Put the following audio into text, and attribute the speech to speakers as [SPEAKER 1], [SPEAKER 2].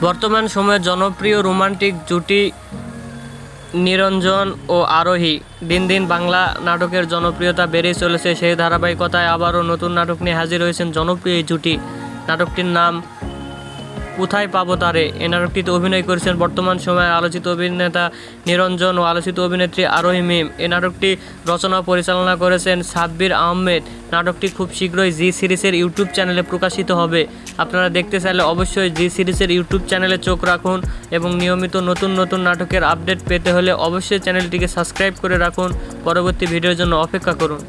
[SPEAKER 1] বর্তমান সময়ে জনপ্রিয় রোমান্টিক জুটি নিরঞ্জন ও আরোহী। দিন দিন বাংলা নাটকের জনপ্রিয়তা বেড়েই চলেছে। সেই ধারাবাহিকতায় আবারও নতুন নাটক নিয়ে হাজির হয়েছেন জনপ্রিয় এই জুটি। নাটকটির নাম কোথায় পাবো তারে। এই নাটকটিতে অভিনয় করেছেন বর্তমান সময়ের আলোচিত অভিনেতা নিরঞ্জন ও আলোচিত অভিনেত্রী আরোহী মিম। এই নাটকটি রচনা পরিচালনা করেছেন সাব্বির আহমেদ। নাটকটি খুব শীঘ্রই জি সিরিজের ইউটিউব চ্যানেলে প্রকাশিত হবে। আপনারা দেখতে চাইলে অবশ্যই জি সিরিজের ইউটিউব চ্যানেলে চোখ রাখুন এবং নিয়মিত নতুন নতুন নাটকের আপডেট পেতে হলে অবশ্যই চ্যানেলটিকে সাবস্ক্রাইব করে রাখুন। পরবর্তী ভিডিওর জন্য অপেক্ষা করুন।